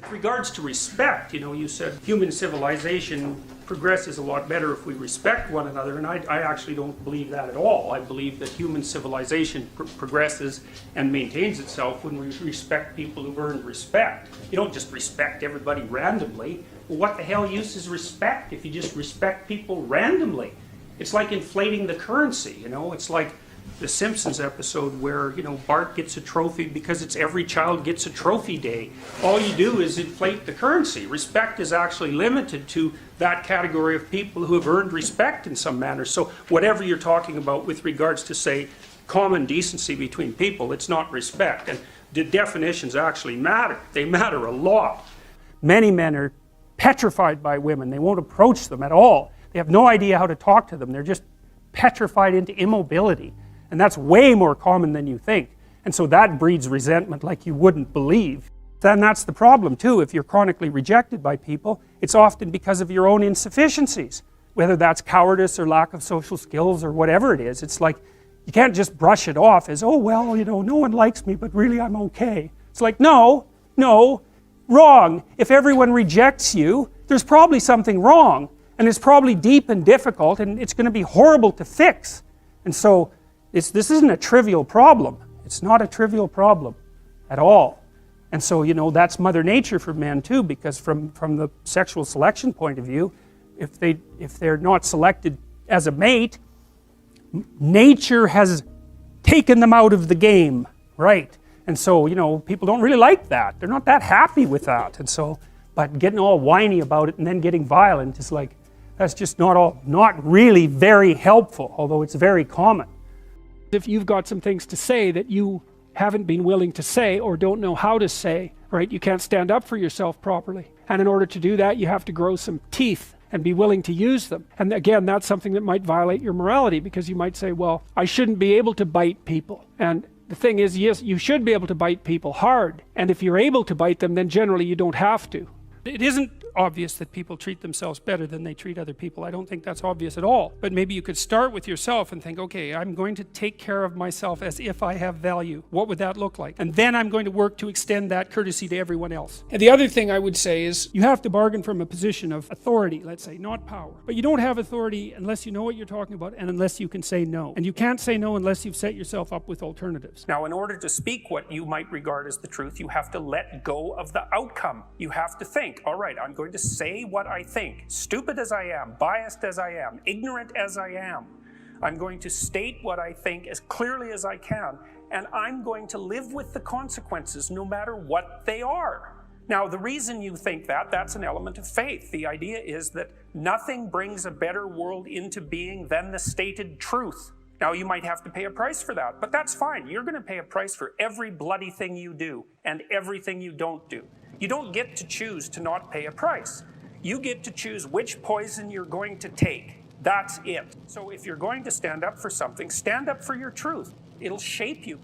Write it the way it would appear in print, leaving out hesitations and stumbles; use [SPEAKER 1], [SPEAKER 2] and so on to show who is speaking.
[SPEAKER 1] With regards to respect, you said human civilization progresses a lot better if we respect one another, and I actually don't believe that at all. I believe that human civilization progresses and maintains itself when we respect people who've earned respect. You don't just respect everybody randomly. Well, what the hell use is respect if you just respect people randomly? It's like inflating the currency, It's like the Simpsons episode where, Bart gets a trophy because it's every child gets a trophy day. All you do is inflate the currency. Respect is actually limited to that category of people who have earned respect in some manner. So whatever you're talking about with regards to, say, common decency between people, it's not respect. And the definitions actually matter. They matter a lot. Many men are petrified by women. They won't approach them at all. They have no idea how to talk to them. They're just petrified into immobility. And that's way more common than you think. And so that breeds resentment like you wouldn't believe. Then that's the problem too. If you're chronically rejected by people, it's often because of your own insufficiencies. Whether that's cowardice or lack of social skills or whatever it is. It's like, you can't just brush it off as, oh well, no one likes me, but really I'm okay. It's like, no, wrong. If everyone rejects you, there's probably something wrong. And it's probably deep and difficult, and it's going to be horrible to fix. And so, this isn't a trivial problem. It's not a trivial problem at all. And so, that's Mother Nature for men too, because from the sexual selection point of view, if they're not selected as a mate, nature has taken them out of the game, right? And so, people don't really like that. They're not that happy with that. And so, but getting all whiny about it and then getting violent is like, that's just not really very helpful, although it's very common. If you've got some things to say that you haven't been willing to say or don't know how to say, right, you can't stand up for yourself properly. And in order to do that, you have to grow some teeth and be willing to use them. And again, that's something that might violate your morality, because you might say, well, I shouldn't be able to bite people. And the thing is, yes, you should be able to bite people hard. And if you're able to bite them, then generally you don't have to. It isn't obvious that people treat themselves better than they treat other people. I don't think that's obvious at all. But maybe you could start with yourself and think, okay, I'm going to take care of myself as if I have value. What would that look like? And then I'm going to work to extend that courtesy to everyone else. And the other thing I would say is, you have to bargain from a position of authority, let's say, not power. But you don't have authority unless you know what you're talking about and unless you can say no. And you can't say no unless you've set yourself up with alternatives. Now, in order to speak what you might regard as the truth, you have to let go of the outcome. You have to think, all right, I'm going to say what I think, stupid as I am, biased as I am, ignorant as I am. I'm going to state what I think as clearly as I can, and I'm going to live with the consequences no matter what they are. Now, the reason you think that's an element of faith. The idea is that nothing brings a better world into being than the stated truth. Now, you might have to pay a price for that, but that's fine. You're going to pay a price for every bloody thing you do and everything you don't do. You don't get to choose to not pay a price. You get to choose which poison you're going to take. That's it. So if you're going to stand up for something, stand up for your truth. It'll shape you.